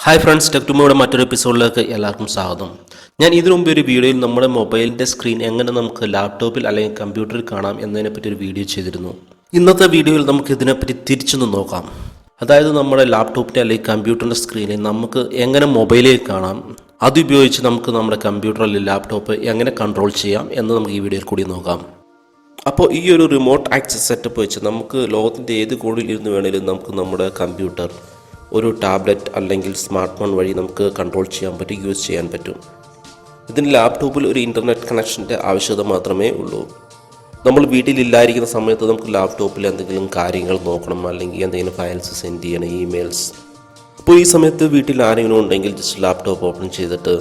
Hi friends, ടെക്ടുമോയുടെ മറ്റൊരു എപ്പിസോഡിലേക്ക് എല്ലാവർക്കും സ്വാഗതം. ഞാൻ ഇതിനു മുമ്പ് ഒരു വീഡിയോയിൽ നമ്മുടെ മൊബൈലിൻ്റെ സ്ക്രീൻ എങ്ങനെ നമുക്ക് ലാപ്ടോപ്പിൽ അല്ലെങ്കിൽ കമ്പ്യൂട്ടറിൽ കാണാം എന്നതിനെപ്പറ്റി ഒരു വീഡിയോ ചെയ്തിരുന്നു. ഇന്നത്തെ വീഡിയോയിൽ നമുക്ക് ഇതിനെപ്പറ്റി തിരിച്ചൊന്ന് നോക്കാം. അതായത് നമ്മുടെ ലാപ്ടോപ്പിൻ്റെ അല്ലെങ്കിൽ കമ്പ്യൂട്ടറിൻ്റെ സ്ക്രീനിൽ നമുക്ക് എങ്ങനെ മൊബൈലിൽ കാണാം, അതുപയോഗിച്ച് നമുക്ക് നമ്മുടെ കമ്പ്യൂട്ടർ അല്ലെങ്കിൽ ലാപ്ടോപ്പ് എങ്ങനെ കൺട്രോൾ ചെയ്യാം എന്ന് നമുക്ക് ഈ വീഡിയോയിൽ കൂടി നോക്കാം. അപ്പോൾ ഈ ഒരു റിമോട്ട് ആക്സസ് സെറ്റപ്പ് വെച്ച് നമുക്ക് ലോകത്തിൻ്റെ ഏത് കോണിലിരുന്ന് വേണമെങ്കിലും നമുക്ക് നമ്മുടെ കമ്പ്യൂട്ടർ ഒരു ടാബ്ലറ്റ് അല്ലെങ്കിൽ സ്മാർട്ട് ഫോൺ വഴി നമുക്ക് കൺട്രോൾ ചെയ്യാൻ പറ്റും, യൂസ് ചെയ്യാൻ പറ്റും. ഇതിന് ലാപ്ടോപ്പിൽ ഒരു ഇൻ്റർനെറ്റ് കണക്ഷൻ്റെ ആവശ്യകത മാത്രമേ ഉള്ളൂ. നമ്മൾ വീട്ടിലില്ലായിരിക്കുന്ന സമയത്ത് നമുക്ക് ലാപ്ടോപ്പിൽ എന്തെങ്കിലും കാര്യങ്ങൾ നോക്കണം, അല്ലെങ്കിൽ എന്തെങ്കിലും ഫയൽസ് സെൻഡ് ചെയ്യണം, ഇമെയിൽസ്. അപ്പോൾ ഈ സമയത്ത് വീട്ടിൽ ആരെങ്കിലും ഉണ്ടെങ്കിൽ ജസ്റ്റ് ലാപ്ടോപ്പ് ഓപ്പൺ ചെയ്തിട്ട്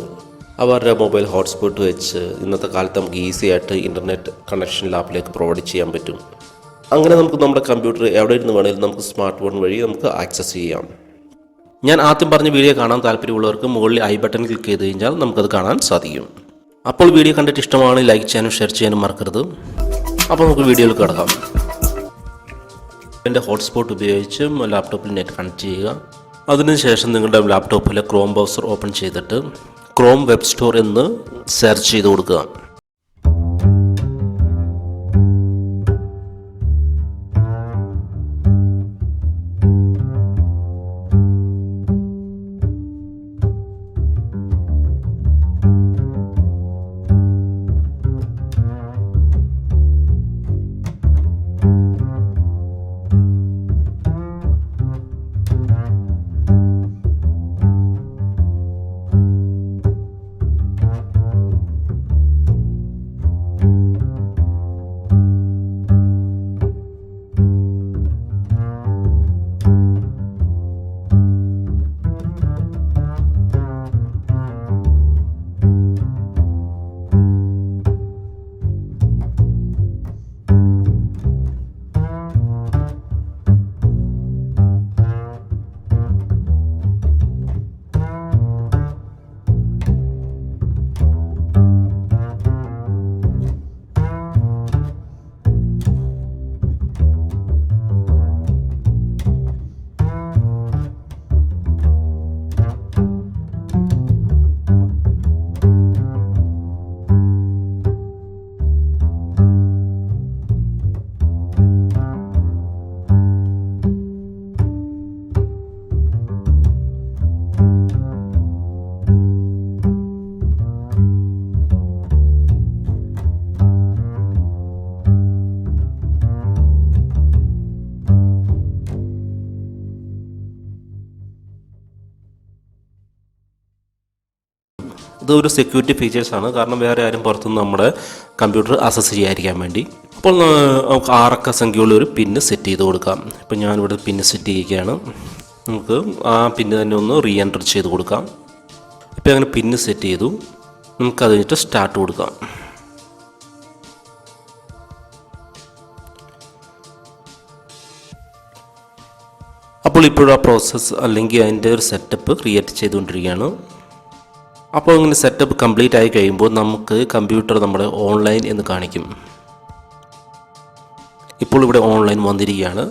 അവരുടെ മൊബൈൽ ഹോട്ട്സ്പോട്ട് വെച്ച് ഇന്നത്തെ കാലത്ത് നമുക്ക് ഈസി ആയിട്ട് ഇൻ്റർനെറ്റ് കണക്ഷൻ ലാപ്പിലേക്ക് പ്രൊവൈഡ് ചെയ്യാൻ പറ്റും. അങ്ങനെ നമുക്ക് നമ്മുടെ കമ്പ്യൂട്ടർ എവിടെ ഇരുന്ന് വേണമെങ്കിലും നമുക്ക് സ്മാർട്ട് ഫോൺ വഴി നമുക്ക് ആക്സസ് ചെയ്യാം. ഞാൻ ആദ്യം പറഞ്ഞ വീഡിയോ കാണാൻ താല്പര്യമുള്ളവർക്ക് മുകളിൽ ഐ ബട്ടൺ ക്ലിക്ക് ചെയ്ത് കഴിഞ്ഞാൽ നമുക്കത് കാണാൻ സാധിക്കും. അപ്പോൾ വീഡിയോ കണ്ടിട്ട് ഇഷ്ടമാണ് ലൈക്ക് ചെയ്യാനും ഷെയർ ചെയ്യാനും മറക്കരുത്. അപ്പോൾ നമുക്ക് വീഡിയോയിൽ കിടക്കാം. എൻ്റെ ഹോട്ട്സ്പോട്ട് ഉപയോഗിച്ച് ലാപ്ടോപ്പിൽ നെറ്റ് കണക്ട് ചെയ്യുക. അതിനുശേഷം നിങ്ങളുടെ ലാപ്ടോപ്പിലെ ക്രോം ബ്രൗസർ ഓപ്പൺ ചെയ്തിട്ട് ക്രോം വെബ് സ്റ്റോർ എന്ന് സെർച്ച് ചെയ്ത് കൊടുക്കുക. ഇതൊരു സെക്യൂരിറ്റി ഫീച്ചേഴ്സാണ്, കാരണം വേറെ ആരും പുറത്തുനിന്ന് നമ്മുടെ കമ്പ്യൂട്ടർ ആക്സസ് ചെയ്യാതിരിക്കാൻ വേണ്ടി. അപ്പോൾ നമുക്ക് 6 അക്ക സംഖ്യയുള്ള ഒരു പിന്ന് സെറ്റ് ചെയ്ത് കൊടുക്കാം. ഇപ്പോൾ ഞാനിവിടെ പിന്ന് സെറ്റ് ചെയ്യുകയാണ്. നമുക്ക് ആ പിന്ന് തന്നെ ഒന്ന് റീ എൻ്റർ ചെയ്ത് കൊടുക്കാം. ഇപ്പോൾ അങ്ങനെ പിന്ന് സെറ്റ് ചെയ്തു. നമുക്കത് കഴിഞ്ഞിട്ട് സ്റ്റാർട്ട് കൊടുക്കാം. അപ്പോൾ ഇപ്പോഴും ആ പ്രോസസ്സ് അല്ലെങ്കിൽ അതിൻ്റെ ഒരു സെറ്റപ്പ് ക്രിയേറ്റ് ചെയ്തുകൊണ്ടിരിക്കുകയാണ്. അപ്പോൾ ഇങ്ങനെ സെറ്റപ്പ് കംപ്ലീറ്റ് ആയി കഴിയുമ്പോൾ നമുക്ക് കമ്പ്യൂട്ടർ നമ്മുടെ ഓൺലൈൻ എന്ന് കാണിക്കും. ഇപ്പോൾ ഇവിടെ ഓൺലൈൻ വന്നിരിക്കുകയാണ്.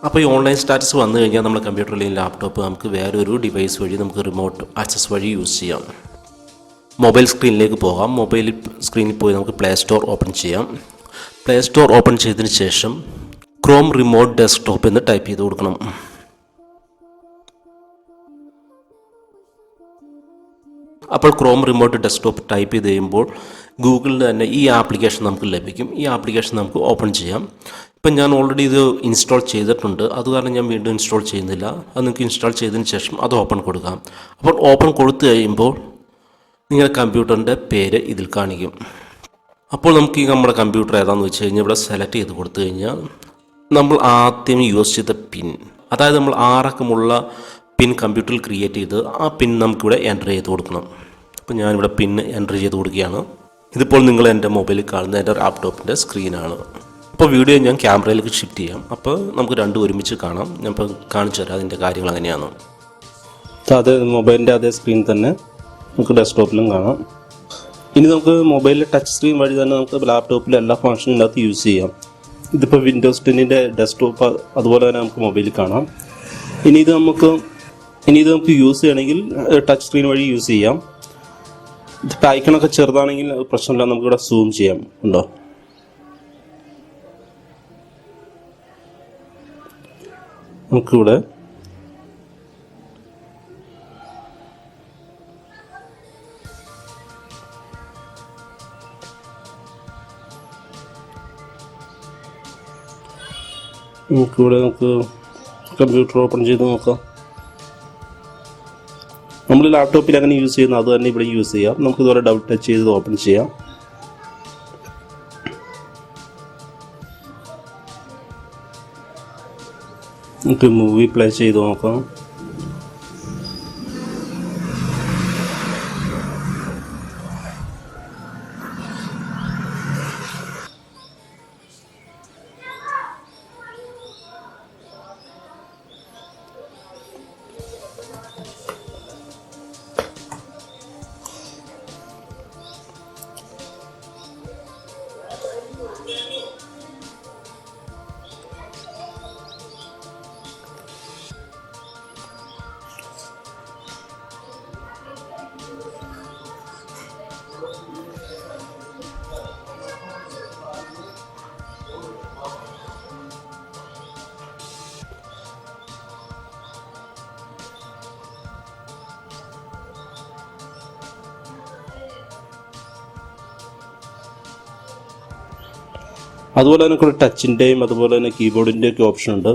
അപ്പോൾ ഈ ഓൺലൈൻ സ്റ്റാറ്റസ് വന്നു കഴിഞ്ഞാൽ നമ്മുടെ കമ്പ്യൂട്ടർ അല്ലെങ്കിൽ ലാപ്ടോപ്പ് നമുക്ക് വേറൊരു ഡിവൈസ് വഴി നമുക്ക് റിമോട്ട് ആക്സസ് വഴി യൂസ് ചെയ്യാം. മൊബൈൽ സ്ക്രീനിലേക്ക് പോകാം. മൊബൈൽ സ്ക്രീനിൽ പോയി നമുക്ക് പ്ലേ സ്റ്റോർ ഓപ്പൺ ചെയ്യാം. പ്ലേ സ്റ്റോർ ഓപ്പൺ ചെയ്തതിന് ശേഷം ക്രോം റിമോട്ട് ഡെസ്ക്ടോപ്പ് എന്ന് ടൈപ്പ് ചെയ്ത് കൊടുക്കണം. അപ്പോൾ ക്രോം റിമോട്ട് ഡെസ്ക്ടോപ്പ് ടൈപ്പ് ചെയ്ത് കഴിയുമ്പോൾ ഗൂഗിളിൽ തന്നെ ഈ ആപ്ലിക്കേഷൻ നമുക്ക് ലഭിക്കും. ഈ ആപ്ലിക്കേഷൻ നമുക്ക് ഓപ്പൺ ചെയ്യാം. ഇപ്പം ഞാൻ ഓൾറെഡി ഇത് ഇൻസ്റ്റാൾ ചെയ്തിട്ടുണ്ട്, അത് കാരണം ഞാൻ വീണ്ടും ഇൻസ്റ്റാൾ ചെയ്യുന്നില്ല. അത് നിങ്ങൾക്ക് ഇൻസ്റ്റാൾ ചെയ്തതിന് ശേഷം അത് ഓപ്പൺ കൊടുക്കാം. അപ്പോൾ ഓപ്പൺ കൊടുത്തു കഴിയുമ്പോൾ നിങ്ങളുടെ കമ്പ്യൂട്ടറിൻ്റെ പേര് ഇതിൽ കാണിക്കും. അപ്പോൾ നമുക്ക് ഈ നമ്മുടെ കമ്പ്യൂട്ടർ ഏതാണെന്ന് വെച്ച് കഴിഞ്ഞാൽ ഇവിടെ സെലക്ട് ചെയ്ത് കൊടുത്തു കഴിഞ്ഞാൽ നമ്മൾ ആദ്യം യൂസ് ചെയ്ത പിൻ, അതായത് നമ്മൾ 6 അക്കമുള്ള പിൻ കമ്പ്യൂട്ടറിൽ ക്രിയേറ്റ് ചെയ്ത് ആ പിൻ നമുക്കിവിടെ എൻ്റർ ചെയ്ത് കൊടുക്കണം. അപ്പോൾ ഞാനിവിടെ പിൻ എൻ്റർ ചെയ്ത് കൊടുക്കുകയാണ്. ഇതിപ്പോൾ നിങ്ങൾ എൻ്റെ മൊബൈലിൽ കാണുന്ന എൻ്റെ ലാപ്ടോപ്പിൻ്റെ സ്ക്രീനാണ്. അപ്പോൾ വീഡിയോ ഞാൻ ക്യാമറയിലേക്ക് ഷിഫ്റ്റ് ചെയ്യാം. അപ്പോൾ നമുക്ക് രണ്ടും ഒരുമിച്ച് കാണാം. ഞാൻ ഇപ്പോൾ കാണിച്ചു തരാം അതിൻ്റെ കാര്യങ്ങൾ എങ്ങനെയാണ്. അത് മൊബൈലിൻ്റെ അതേ സ്ക്രീൻ തന്നെ നമുക്ക് ഡെസ്ക്ടോപ്പിലും കാണാം. ഇനി നമുക്ക് മൊബൈലിലെ ടച്ച് സ്ക്രീൻ വഴി തന്നെ നമുക്ക് ലാപ്ടോപ്പിലെ എല്ലാ ഫംഗ്ഷനും ഇതിനകത്ത് യൂസ് ചെയ്യാം. ഇതിപ്പോൾ വിൻഡോസ് 10ൻ്റെ ഡെസ്ക്ടോപ്പ് അതുപോലെ തന്നെ നമുക്ക് മൊബൈലിൽ കാണാം. ഇനി ഇത് നമുക്ക് ഇനി ഇത് നമുക്ക് യൂസ് ചെയ്യണമെങ്കിൽ ടച്ച് സ്ക്രീൻ വഴി യൂസ് ചെയ്യാം. ഇതിപ്പോൾ ഐക്കണൊക്കെ ചെറുതാണെങ്കിൽ പ്രശ്നമില്ല, നമുക്കിവിടെ സൂം ചെയ്യാം. ഉണ്ടോ? നമുക്കിവിടെ നമുക്ക് കമ്പ്യൂട്ടർ ഓപ്പൺ ചെയ്ത് നോക്കാം. നമ്മൾ ലാപ്ടോപ്പിൽ അങ്ങനെ യൂസ് ചെയ്യുന്ന അത് തന്നെ ഇവിടെ യൂസ് ചെയ്യാം. നമുക്ക് ഇതുപോലെ ഡബിൾ ടച്ച് ചെയ്ത് ഓപ്പൺ ചെയ്യാം. നമുക്ക് മൂവി പ്ലേ ചെയ്ത് നോക്കാം. അതുപോലെ തന്നെ ഒരു ടച്ചിൻ്റെയും അതുപോലെ തന്നെ കീബോർഡിൻ്റെ ഒക്കെ ഓപ്ഷൻ ഉണ്ട്.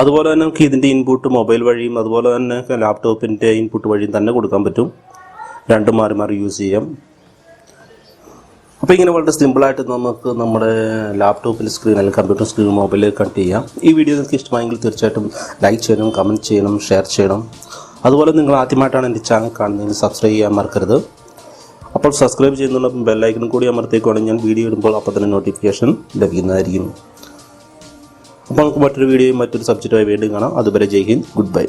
അതുപോലെ തന്നെ നമുക്ക് ഇതിൻ്റെ ഇൻപുട്ട് മൊബൈൽ വഴിയും അതുപോലെ തന്നെ ലാപ്ടോപ്പിൻ്റെ ഇൻപുട്ട് വഴിയും തന്നെ കൊടുക്കാൻ പറ്റും. രണ്ടും മാറി മാറി യൂസ് ചെയ്യാം. അപ്പോൾ ഇങ്ങനെ വളരെ സിമ്പിളായിട്ട് നമുക്ക് നമ്മുടെ ലാപ്ടോപ്പിൻ്റെ സ്ക്രീൻ അല്ലെങ്കിൽ കമ്പ്യൂട്ടർ സ്ക്രീൻ മൊബൈലിൽ കണക്ട് ചെയ്യാം. ഈ വീഡിയോ നിങ്ങൾക്ക് ഇഷ്ടമായെങ്കിൽ തീർച്ചയായിട്ടും ലൈക്ക് ചെയ്യണം, കമൻറ്റ് ചെയ്യണം, ഷെയർ ചെയ്യണം. അതുപോലെ നിങ്ങൾ ആദ്യമായിട്ടാണ് എൻ്റെ ചാനൽ കാണുന്നതെങ്കിൽ സബ്സ്ക്രൈബ് ചെയ്യാൻ മറക്കരുത്. അപ്പോൾ സബ്സ്ക്രൈബ് ചെയ്യുന്നുള്ള ബെല്ലൈക്കനും കൂടി അമർത്തേക്കുവാണെങ്കിൽ ഞാൻ വീഡിയോ ഇടുമ്പോൾ അപ്പോൾ തന്നെ നോട്ടിഫിക്കേഷൻ ലഭിക്കുന്നതായിരിക്കും. അപ്പോൾ നമുക്ക് മറ്റൊരു വീഡിയോയും മറ്റൊരു സബ്ജക്റ്റുമായി വീണ്ടും കാണാം. അതുവരെ ജയ് ഹിന്ദ്, ഗുഡ് ബൈ.